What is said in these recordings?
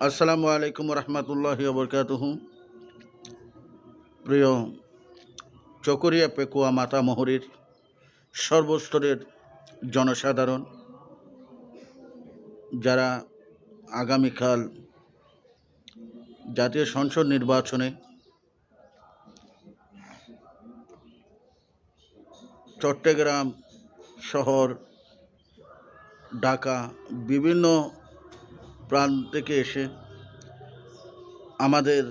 আসসালামু আলাইকুম রহমতুল্লাহি বরকাতুহু। প্রিয় চকরিয়া পেকুয়া মাতামহরীর সর্বস্তরের জনসাধারণ, যারা আগামীকাল জাতীয় সংসদ নির্বাচনে চট্টগ্রাম শহর, ঢাকা বিভিন্ন প্রান্ত থেকে এসে আমাদের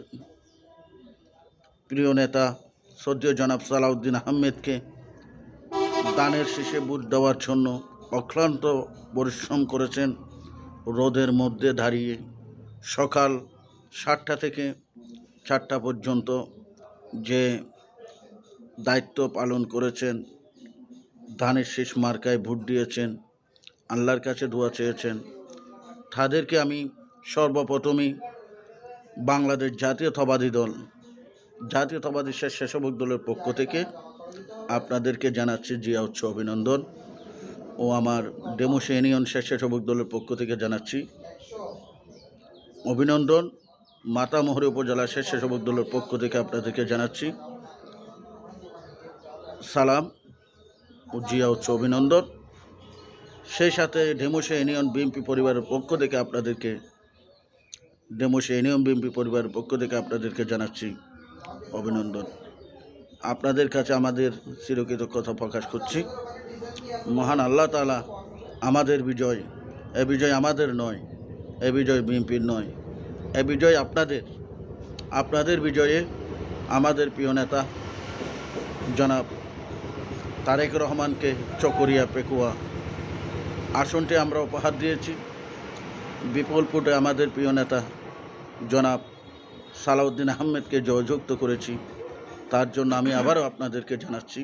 প্রিয় নেতা শ্রদ্ধেয় জনাব সালাউদ্দিন আহমেদকে দানের শীষে ভোট দেওয়ার জন্য অক্লান্ত পরিশ্রম করেছেন। রোদের মধ্যে দাঁড়িয়ে সকাল 7টা থেকে 4টা পর্যন্ত যে দায়িত্ব পালন করেছেন, ধানের শীষ মার্কায় ভোট দিয়েছেন, আল্লাহর কাছে দোয়া চেয়েছেন, তাদেরকে আমি সর্বপ্রথমেই বাংলাদেশ জাতীয়তাবাদী স্বেচ্ছাসেবক দলের পক্ষ থেকে আপনাদেরকে জানাচ্ছি জিয়া উচ্চ অভিনন্দন, ও আমার ডেমোসে ইউনিয়ন স্বেচ্ছাসেবক দলের পক্ষ থেকে জানাচ্ছি অভিনন্দন। মাতামহরী উপজেলা স্বেচ্ছাসেবক দলের পক্ষ থেকে আপনাদেরকে জানাচ্ছি সালাম ও জিয়া উচ্চ অভিনন্দন। সেই সাথে ডেমোসে ইউনিয়ন বিএনপি পরিবারের পক্ষ থেকে আপনাদেরকে জানাচ্ছি অভিনন্দন। আপনাদের কাছে আমাদের চিরকৃতজ্ঞতা প্রকাশ করছি। মহান আল্লাহ তাআলা আমাদের বিজয়, এ বিজয় আমাদের নয়, এ বিজয় বিএনপির নয়, এ বিজয় আপনাদের বিজয়ে আমাদের প্রিয় নেতা জনাব তারেক রহমানকে চকরিয়া পেকুয়া আসনটি আমরা উপহার দিয়েছি। বিপুল ভোটে আমাদের প্রিয় নেতা জনাব সালাউদ্দিন আহমেদকে জয়যুক্ত করেছি। তার জন্য আমি আবারও আপনাদেরকে জানাচ্ছি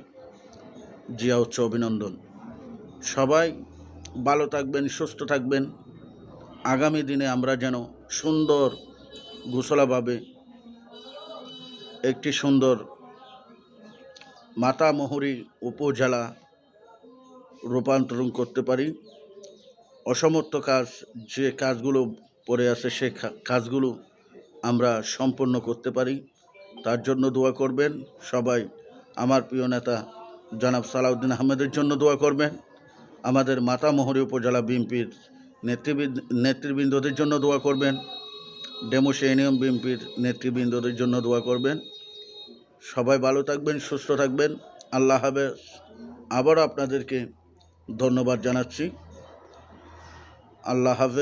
জিয়া উচ্চ অভিনন্দন। সবাই ভালো থাকবেন, সুস্থ থাকবেন। আগামী দিনে আমরা যেন সুন্দর গোছালাভাবে একটি সুন্দর মাতামহরী উপজেলা রূপান্তরণ করতে পারি। অসমাপ্ত যে কাজগুলো পড়ে আছে সে কাজগুলো আমরা সম্পন্ন করতে পারি, তার জন্য দোয়া করবেন সবাই। আমার প্রিয় নেতা জনাব সালাউদ্দিন আহমেদের জন্য দোয়া করবেন। আমাদের মাতামহরী উপজেলা বিএনপির নেতৃবৃন্দদের জন্য দোয়া করবেন। ডেমোসে ইউনিয়ন বিএনপির নেতৃবৃন্দদের জন্য দোয়া করবেন। সবাই ভালো থাকবেন, সুস্থ থাকবেন। আল্লাহ হাফেজ। আবারও আপনাদেরকে ধন্যবাদ জানাচ্ছি। আল্লাহ হাফেজ।